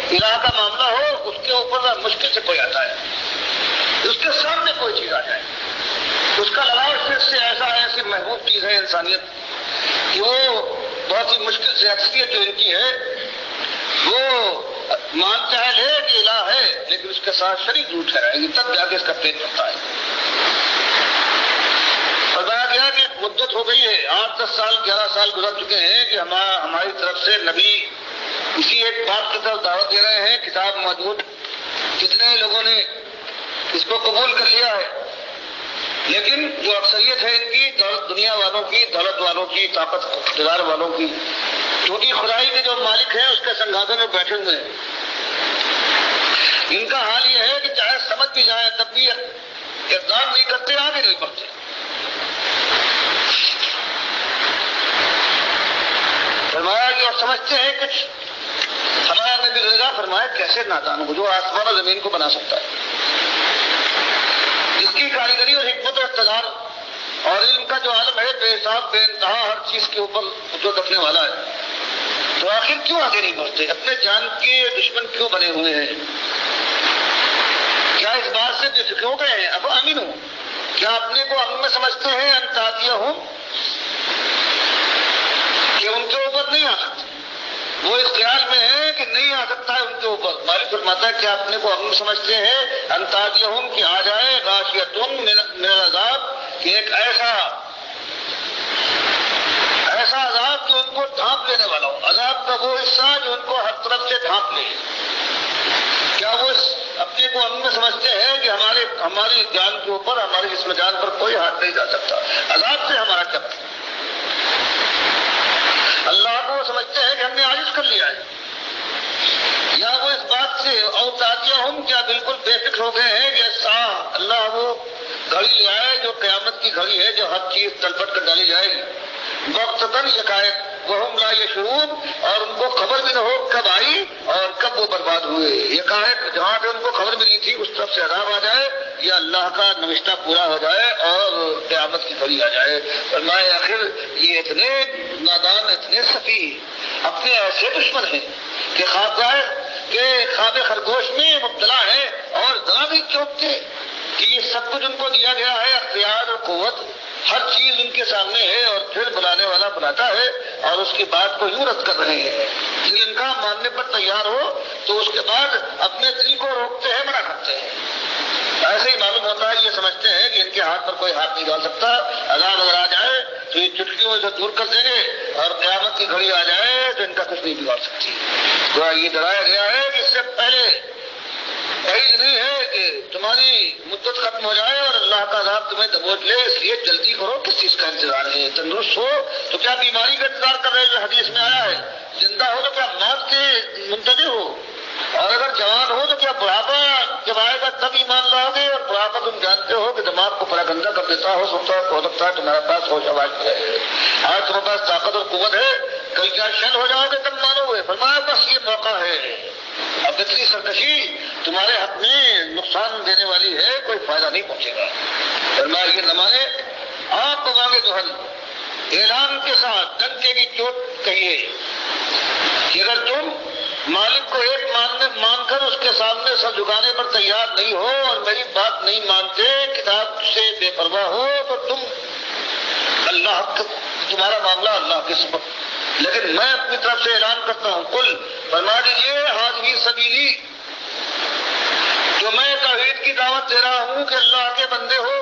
الہ کا معاملہ ہو، اس کے اوپر مشکل سے کوئی آتا ہے، اس کے سامنے کوئی چیز آ جائے، اس کا لگاؤ صرف سے ایسی محبوب چیز ہے انسانیت کہ وہ بہت ہی مشکل سے اکثریت جو ان کی ہے وہ مانتا ہے کہ الہ ہے، لیکن اس کے ساتھ شریک ضرور ٹھہرائے گی، تب جا کے اس کا پیٹ بھرتا ہے۔ بتایا گیا کہ مدت ہو گئی ہے، 8-10 سال 11 سال گزر چکے ہیں کہ ہماری طرف سے نبی اسی ایک بات کی طرف دعوت دے رہے ہیں، کتاب موجود، کتنے لوگوں نے اس کو قبول کر لیا ہے، لیکن جو اکثریت ہے ان کی دنیا والوں کی، دولت والوں کی، طاقت اقتدار والوں کی، کیونکہ خدائی کے جو مالک ہیں اس کے سنگھاگن میں بیٹھے ہوئے ہیں، ان کا حال یہ ہے کہ چاہے سمجھ بھی جائیں تب بھی اقدام نہیں کرتے، آگے نہیں بڑھتے۔ فرمایا کہ اور سمجھتے ہیں کچھ، ہمارا نبی رضا فرمایا کیسے نادان ہو جو آسمان اور زمین کو بنا سکتا ہے، جس کی کاریگری اور حکمت و اقتدار اور علم کا جو عالم ہے، بے حساب بے انتہا ہر چیز کے اوپر قدرت رکھنے والا ہے، تو آخر کیوں آگے نہیں بڑھتے؟ اپنے جان کے دشمن کیوں بنے ہوئے ہیں؟ کیا اس بات سے بے فکر ہو گئے ہیں؟ اب امین ہوں، کیا اپنے کو امن میں سمجھتے ہیں؟ انتادیہ ہوں کہ ان کے اوپر نہیں آ سکتے، وہ اس خیال میں ہے کہ نہیں آ سکتا ہے ان کے اوپر۔ مالک فرماتا ہے کہ آپ اپنے کو امن سمجھتے ہیں، انتادیہ ہوں کہ آ جائے غاشیۃ من العذاب، کہ ایک ایسا عذاب جو ان کو ڈھانپ لینے والا ہو، عذاب کا وہ حصہ جو ان کو ہر طرف سے ڈھانپ لے۔ کیا وہ اپنے کو امن میں سمجھتے ہیں کہ ہماری جان کے اوپر، ہماری جسم جان پر کوئی ہاتھ نہیں جا سکتا؟ عذاب سے ہمارا کیا مطلب؟ اللہ کو سمجھتے ہیں کہ ہم نے عاجز کر لیا ہے، یا وہ اس بات سے اوتادیہ ہم کیا بالکل بے فکر ہو گئے ہیں کہ اللہ وہ گھڑی لے آئے جو قیامت کی گھڑی ہے، جو ہر چیز تلپٹ کر ڈالی جائے گی، وقتاً یکایک وہم لا یشعرون، اور ان کو خبر بھی نہ ہو کب آئی اور کب وہ برباد ہوئے، یکایک جہاں پہ ان کو خبر ملی تھی اس طرف سے عذاب آ جائے یا اللہ کا نوشتہ پورا ہو جائے اور قیامت کی گھڑی آ جائے۔ فرمایا آخر یہ اتنے نادان، اتنے سفیہ، اپنے ایسے دشمن ہیں کہ خواب خرگوش میں مبتلا ہے اور ذرا نہیں چوکتے کہ یہ سب کچھ ان کو دیا گیا ہے، اختیار اور قوت، ہر چیز ان کے سامنے ہے، اور پھر بلانے والا بلاتا ہے اور اس کی بات کو یوں رد کر رہے ہیں۔ ان کا ماننے پر تیار ہو تو اس کے بعد اپنے دل کو روکتے ہیں، منع کرتے ہیں۔ ایسے ہی معلوم ہوتا ہے، یہ سمجھتے ہیں کہ ان کے ہاتھ پر کوئی ہاتھ نہیں ڈال سکتا، عذاب اگر آ جائے تو یہ چٹکیوں سے دور کر دیں گے، اور قیامت کی گھڑی آ جائے تو ان کا کچھ نہیں بگاڑ سکتی۔ تو یہ ڈرایا گیا ہے کہ اس سے پہلے بعید نہیں ہے کہ تمہاری مدت ختم ہو جائے اور اللہ کا عذاب تمہیں دبوچ لے، اس لیے جلدی کرو۔ کس چیز کا انتظار ہے؟ تندرست ہو تو کیا بیماری کا انتظار کر رہے جو حدیث میں آیا ہے؟ زندہ ہو تو کیا موت کے منتظر ہو؟ اور اگر جوان ہو تو کیا بڑھاپا جب آئے گا تب ایمان لاؤ گے؟ اور بڑھاپا تم جانتے ہو کہ دماغ کو پراگندہ کر دیتا ہو سکتا ہے تمہارے پاس ہوش آواز ہے، آج تمہارے پاس طاقت اور قوت ہے، کل کیا شل ہو جاؤ گے تب مانو گے؟ فرمایا بس یہ موقع ہے، اب اتنی سرکشی تمہارے حق میں نقصان دینے والی ہے، کوئی فائدہ نہیں پہنچے گا۔ فرمایا یہ نہ مانے آپ مانگے دہل، اعلان کے ساتھ ڈنکے کی چوٹ کہیے کہ اگر تم مالک کو ایک مان کر اس کے سامنے سر جھکانے پر تیار نہیں ہو اور میری بات نہیں مانتے، کتاب سے بے پرواہ ہو، تو تمہارا معاملہ اللہ کے سپرد، لیکن میں اپنی طرف سے اعلان کرتا ہوں، کل فرما دیجیے حاضی سبیلی، جو میں توحید کی دعوت دے رہا ہوں کہ اللہ کے بندے ہو،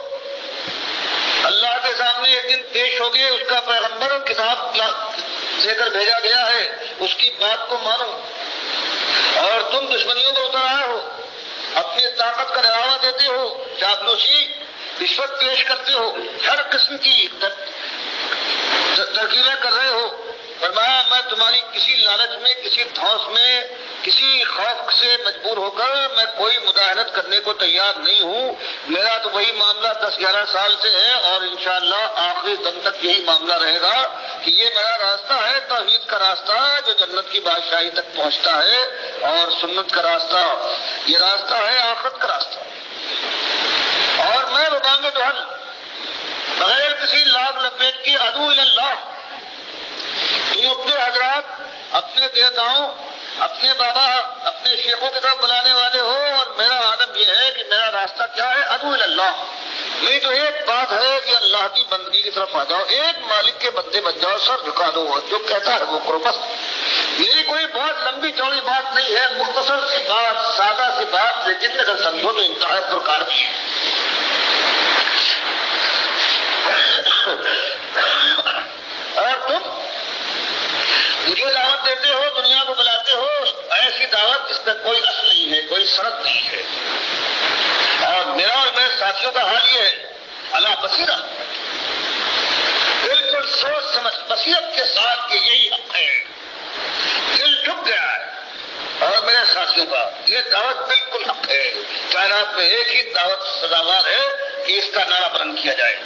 اللہ کے سامنے ایک دن پیش ہوگی، اس کا پیغمبر کتاب لے کر بھیجا گیا ہے، اس کی بات کو مانو، اور تم دشمنیوں میں اتر آئے ہو، اپنی طاقت کا ڈراوا دیتے ہو، چاپلوسی رشوت پیش کرتے ہو، ہر قسم کی ترکیبیں کر رہے ہو، فرمایا میں تمہاری کسی لالچ میں، کسی دھوس میں، کسی خوف سے مجبور ہو کر میں کوئی مداہنت کرنے کو تیار نہیں ہوں۔ میرا تو وہی معاملہ 10-11 سال سے ہے اور انشاءاللہ آخری دم تک یہی معاملہ رہے گا کہ یہ میرا راستہ ہے، توحید کا راستہ جو جنت کی بادشاہی تک پہنچتا ہے، اور سنت کا راستہ یہ راستہ ہے آخرت کا راستہ، اور میں بتاؤں گا بغیر کسی لاگ لپیٹ کے ادعو اللہ، تم اپنے حضرات، اپنے دیوتاؤں، اپنے بابا، اپنے شیخوں کی طرف بلانے والے ہو، اور میرا عالم یہ ہے کہ میرا راستہ کیا ہے، ادعو اللہ، میری تو ایک بات ہے کہ اللہ کی بندگی کی طرف آ جاؤ، ایک مالک کے بندے بن جاؤ، سر جھکا دو، جو کہتا ہے وہ کرو بس۔ میری کوئی بہت لمبی چوڑی بات نہیں ہے، مختصر سی بات، سادہ سی بات، لیکن اگر سمجھو تو انتہائی پرکار کی ہے۔ اور تم مجھے دعوت دیتے ہو، دنیا کو بلاتے ہو، ایسی دعوت جس میں کوئی اصل نہیں ہے، کوئی شرط نہیں ہے، اور میرا اور میرے ساتھیوں کا حال یہ ہے، اللہ بصیرہ، بالکل سوچ سمجھ بصیرت کے ساتھ کہ یہی حق ہے، دل جھک گیا ہے، اور میرے ساتھیوں کا یہ دعوت بالکل حق ہے، کائنات میں ایک ہی دعوت سزاوار ہے کہ اس کا نعرہ بلند کیا جائے۔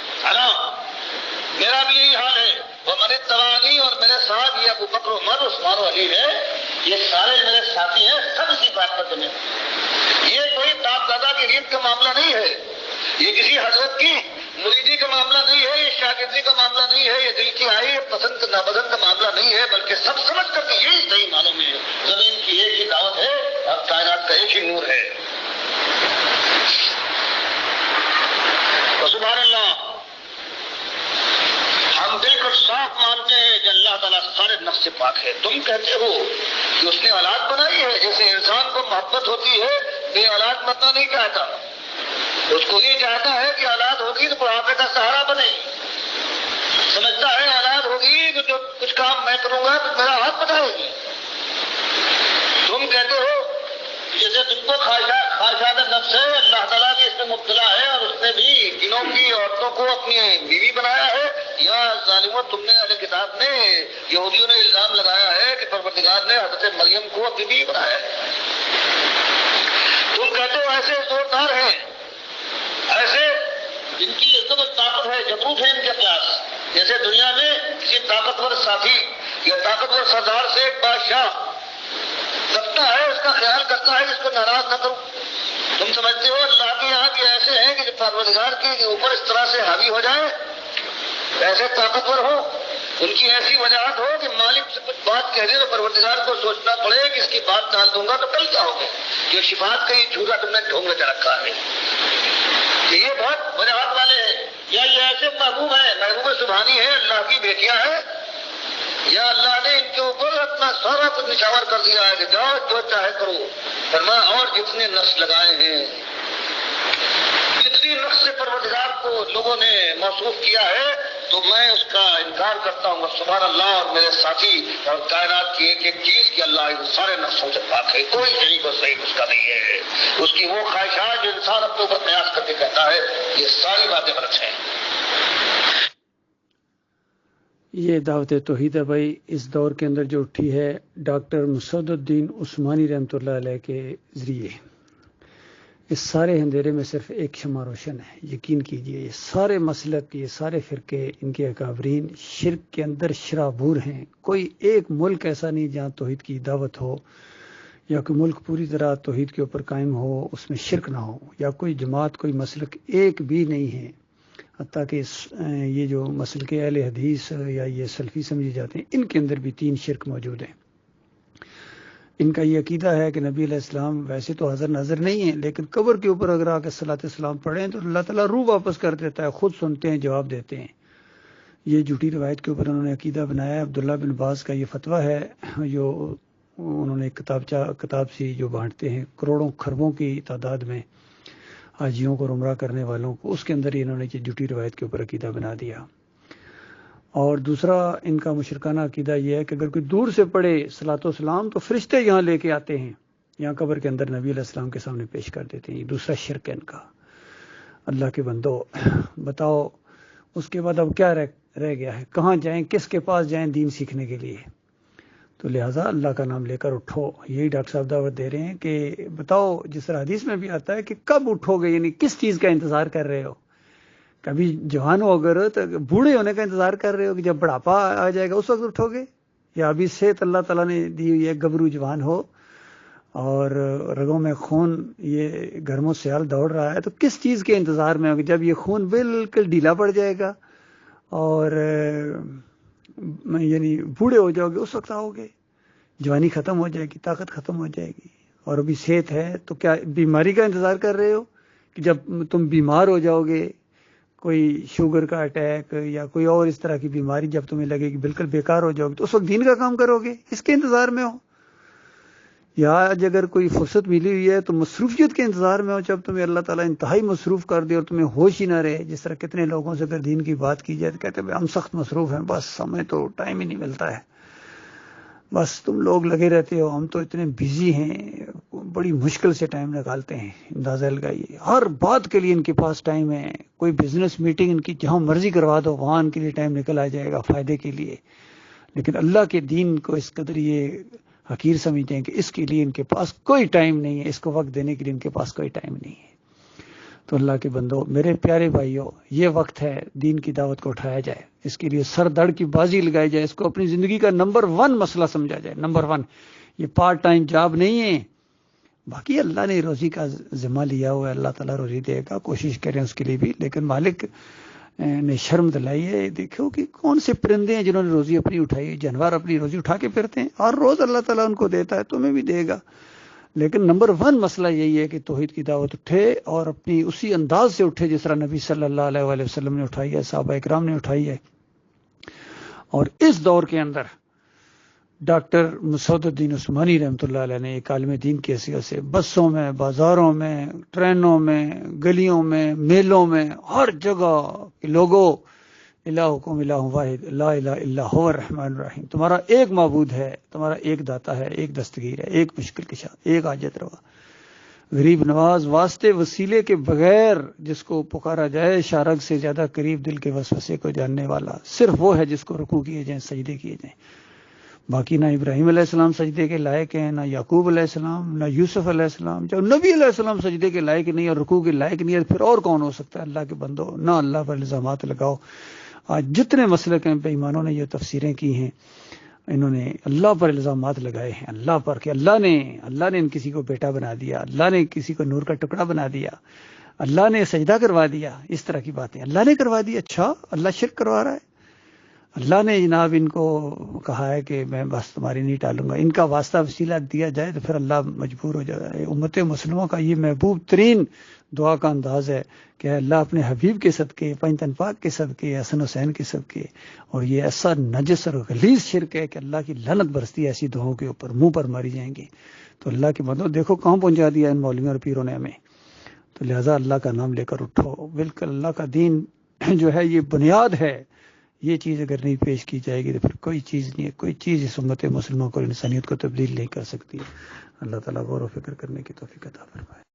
میرا بھی یہی حال ہے، وہ من اتبعنی، اور میرے ساتھ یہ ابو بکر، عمر، عثمان و علی ہے، یہ سارے میرے ساتھی ہیں، سب اسی بات پر جمے۔ یہ کوئی باپ دادا کی ریت کا معاملہ نہیں ہے، یہ کسی حضرت کی مریدی کا معاملہ نہیں ہے، یہ شاگردی کا معاملہ نہیں ہے، یہ دل کی آئی پسند ناپسند کا معاملہ نہیں ہے، بلکہ سب سمجھ کر کے یہی صحیح معلوم ہے، زمین کی ایک ہی دعوت ہے اور کائنات کا ایک ہی نور ہے۔ سبحان اللہ، ہم بالکل صاف مانتے ہیں کہ اللہ تعالیٰ سارے نفس سے پاک ہے۔ تم کہتے ہو کہ اس نے اولاد بنائی ہے، جیسے انسان کو محبت ہوتی ہے، بے اولاد بننا نہیں چاہتا، اس کو یہ چاہتا ہے کہ اولاد ہوگی تو بڑھاپے کا سہارا بنے، سمجھتا ہے اولاد ہوگی تو جو کچھ کام میں کروں گا تو میرا ہاتھ بٹھائے گی۔ تم کہتے ہو جیسے تم کو خواہشات نفس ہے، اللہ تعالیٰ بھی اس میں مبتلا ہے، اور اس نے بھی دنوں کی عورتوں کو اپنی بیوی بنایا ہے۔ یا ظالموں، تم نے اہل کتاب نے، یہودیوں نے الزام لگایا ہے کہ پروردگار نے حضرت مریم کو اپنی بیوی بنایا ہے۔ تم کہتے ہو ایسے زوردار ہیں، ایسے جن کی عزت و طاقت ہے، جبروت ہے ان کے پاس، جیسے دنیا میں کسی طاقتور ساتھی یا طاقتور سردار سے ایک بادشاہ کرتا ہے، اس کا خیال کرتا ہے کہ اس کو ناراض نہ کروں۔ تم سمجھتے ہو اللہ کے یہاں بھی ایسے ہیں کہ پروردگار کے اوپر اس طرح سے حاوی ہو جائے، ایسے طاقتور ہو، ان کی ایسی وجاہت ہو کہ مالک سے کچھ بات کہہ دے تو پروردگار کو سوچنا پڑے کہ اس کی بات ڈال دوں گا تو کل جاؤ گے، جو شفاعت کا یہ جھوٹا تم نے ڈھونگ لگا رکھا ہے، یہ بہت وجاہت والے ہیں۔ یا یہ ایسے محبوب ہیں، محبوب سبحانی ہے، اللہ کی بیٹیاں ہیں، یا اللہ نے ان کے اوپر اپنا سارا کچھ نشاور کر دیا ہے کہ جاؤ جو چاہے کرو۔ فرمایا اور جتنے نقش لگائے ہیں، جتنی نقش سے پروردگار کو لوگوں نے موصوف کیا ہے، تو میں اس کا انکار کرتا ہوں۔ سبحان اللہ، اور میرے ساتھی اور کائنات کی ایک ایک چیز کہ اللہ سارے نقشوں سے پاک ہے، کوئی صحیح کو صحیح اس کا نہیں ہے۔ اس کی وہ خواہشات جو انسان اپنے اوپر قیاس کر کے کہتا ہے، یہ ساری باتیں غلط ہیں۔ یہ دعوت توحید ہے بھائی، اس دور کے اندر جو اٹھی ہے ڈاکٹر مسعود الدین عثمانی رحمۃ اللہ علیہ کے ذریعے، اس سارے اندھیرے میں صرف ایک شمع روشن ہے۔ یقین کیجئے یہ سارے مسلک، یہ سارے فرقے، ان کے اکابرین شرک کے اندر شرابور ہیں۔ کوئی ایک ملک ایسا نہیں جہاں توحید کی دعوت ہو، یا کوئی ملک پوری طرح توحید کے اوپر قائم ہو، اس میں شرک نہ ہو، یا کوئی جماعت، کوئی مسلک ایک بھی نہیں ہے۔ حتیٰ کہ یہ جو مسلک اہل حدیث یا یہ سلفی سمجھے جاتے ہیں، ان کے اندر بھی 3 شرک موجود ہیں۔ ان کا یہ عقیدہ ہے کہ نبی علیہ السلام ویسے تو حاضر ناظر نہیں ہیں، لیکن قبر کے اوپر اگر آ کے صلاۃ السلام پڑھیں تو اللہ تعالیٰ روح واپس کر دیتا ہے، خود سنتے ہیں، جواب دیتے ہیں۔ یہ جھوٹی روایت کے اوپر انہوں نے عقیدہ بنایا ہے۔ عبداللہ بن باز کا یہ فتویٰ ہے، جو انہوں نے کتاب سی جو بانٹتے ہیں کروڑوں خربوں کی تعداد میں حاجیوں کو عمرہ کرنے والوں کو، اس کے اندر ہی انہوں نے یہ جھوٹی روایت کے اوپر عقیدہ بنا دیا۔ اور دوسرا ان کا مشرکانہ عقیدہ یہ ہے کہ اگر کوئی دور سے پڑھے صلاۃ و سلام تو فرشتے یہاں لے کے آتے ہیں، یہاں قبر کے اندر نبی علیہ السلام کے سامنے پیش کر دیتے ہیں۔ یہ دوسرا شرک ہے ان کا۔ اللہ کے بندو بتاؤ اس کے بعد اب کیا رہ گیا ہے؟ کہاں جائیں، کس کے پاس جائیں دین سیکھنے کے لیے؟ تو لہٰذا اللہ کا نام لے کر اٹھو۔ یہی ڈاکٹر صاحب دعوت دے رہے ہیں کہ بتاؤ، جس طرح حدیث میں بھی آتا ہے کہ کب اٹھو گے، یعنی کس چیز کا انتظار کر رہے ہو؟ کبھی جوان ہو اگر تو بوڑھے ہونے کا انتظار کر رہے ہو کہ جب بڑھاپا آ جائے گا اس وقت اٹھو گے، یا ابھی صحت اللہ تعالیٰ نے دی ہوئی ہے، گبرو جوان ہو اور رگوں میں خون یہ گرموں سیال دوڑ رہا ہے، تو کس چیز کے انتظار میں ہوگے؟ جب یہ خون بالکل ڈھیلا پڑ جائے گا اور یعنی بوڑھے ہو جاؤ گے، اس وقت آؤ گے، جوانی ختم ہو جائے گی، طاقت ختم ہو جائے گی، اور ابھی صحت ہے تو کیا بیماری کا انتظار کر رہے ہو کہ جب تم بیمار ہو جاؤ گے، کوئی شوگر کا اٹیک یا کوئی اور اس طرح کی بیماری جب تمہیں لگے کہ بالکل بیکار ہو جاؤ گے تو اس وقت دین کا کام کرو گے؟ اس کے انتظار میں ہو؟ یا آج اگر کوئی فرصت ملی ہوئی ہے تو مصروفیت کے انتظار میں ہو، جب تمہیں اللہ تعالیٰ انتہائی مصروف کر دے اور تمہیں ہوش ہی نہ رہے؟ جس طرح کتنے لوگوں سے اگر دین کی بات کی جائے تو کہتے ہیں ہم سخت مصروف ہیں، بس ہمیں تو ٹائم ہی نہیں ملتا ہے، بس تم لوگ لگے رہتے ہو، ہم تو اتنے بزی ہیں، بڑی مشکل سے ٹائم نکالتے ہیں۔ اندازہ لگائیے، ہر بات کے لیے ان کے پاس ٹائم ہے، کوئی بزنس میٹنگ ان کی جہاں مرضی کروا دو وہاں ان کے لیے ٹائم نکل آ جائے گا فائدے کے لیے، لیکن اللہ کے دین کو اس قدر یہ حقیر سمجھتے ہیں کہ اس کے لیے ان کے پاس کوئی ٹائم نہیں ہے، اس کو وقت دینے کے لیے ان کے پاس کوئی ٹائم نہیں ہے۔ تو اللہ کے بندو، میرے پیارے بھائیو، یہ وقت ہے دین کی دعوت کو اٹھایا جائے، اس کے لیے سر دڑ کی بازی لگائی جائے، اس کو اپنی زندگی کا نمبر 1 مسئلہ سمجھا جائے، نمبر 1۔ یہ پارٹ ٹائم جاب نہیں ہے، باقی اللہ نے روزی کا ذمہ لیا ہوا ہے، اللہ تعالیٰ روزی دے گا، کوشش کریں اس کے لیے بھی، لیکن مالک نے شرم دلائی ہے۔ دیکھو کہ کون سے پرندے ہیں جنہوں نے روزی اپنی اٹھائی، جانور اپنی روزی اٹھا کے پھرتے ہیں، اور روز اللہ تعالیٰ ان کو دیتا ہے، تمہیں بھی دے گا، لیکن نمبر 1 مسئلہ یہی ہے کہ توحید کی دعوت اٹھے اور اپنی اسی انداز سے اٹھے جس طرح نبی صلی اللہ علیہ وآلہ وسلم نے اٹھائی ہے، صحابہ اکرام نے اٹھائی ہے۔ اور اس دور کے اندر ڈاکٹر مسعود الدین عثمانی رحمۃ اللہ علیہ نے ایک عالم دین کی حیثیت سے بسوں میں، بازاروں میں، ٹرینوں میں، گلیوں میں، میلوں میں، ہر جگہ لوگوں، الہکم الہ واحد لا الہ الا هو الرحمن الرحیم، تمہارا ایک معبود ہے، تمہارا ایک داتا ہے، ایک دستگیر ہے، ایک مشکل کشا، ایک حاجت روا، غریب نواز، واسطے وسیلے کے بغیر جس کو پکارا جائے، شارگ سے زیادہ قریب دل کے وسوسے کو جاننے والا صرف وہ ہے جس کو رکوع کیے جائیں، سجدے کیے جائیں۔ باقی نہ ابراہیم علیہ السلام سجدے کے لائق ہیں، نہ یعقوب علیہ السلام، نہ یوسف علیہ السلام، جب نبی علیہ السلام سجدے کے لائق نہیں اور رکوع کے لائق نہیں ہے پھر اور کون ہو سکتا ہے؟ اللہ کے بندو، نہ اللہ پر الزامات لگاؤ۔ آج جتنے مسلک ہیں بے ایمانوں نے یہ تفسیریں کی ہیں، انہوں نے اللہ پر الزامات لگائے ہیں، اللہ پر، کہ اللہ نے کسی کو بیٹا بنا دیا، اللہ نے کسی کو نور کا ٹکڑا بنا دیا، اللہ نے سجدہ کروا دیا، اس طرح کی باتیں اللہ نے کروا دی۔ اچھا، اللہ شرک کروا رہا ہے؟ اللہ نے جناب ان کو کہا ہے کہ میں بس تمہاری نہیں ٹالوں گا، ان کا واسطہ وسیلہ دیا جائے تو پھر اللہ مجبور ہو جائے گا۔ امت مسلموں کا یہ محبوب ترین دعا کا انداز ہے کہ اللہ اپنے حبیب کے صدقے، پنجتن پاک کے صدقے، حسن حسین کے صدقے، اور یہ ایسا نجس اور غلیظ شرک ہے کہ اللہ کی لعنت برستی ہے ایسی دعاؤں کے اوپر، منہ پر ماری جائیں گے۔ تو اللہ کی مدد دیکھو کہاں پہنچا دیا ان مولویوں اور پیروں نے ہمیں۔ تو لہٰذا اللہ کا نام لے کر اٹھو، بالکل اللہ کا دین جو ہے یہ بنیاد ہے، یہ چیز اگر نہیں پیش کی جائے گی تو پھر کوئی چیز نہیں ہے، کوئی چیز اس امت مسلموں کو، انسانیت کو تبدیل نہیں کر سکتی۔ اللہ تعالیٰ غور و فکر کرنے کی توفیق عطا فرمائے۔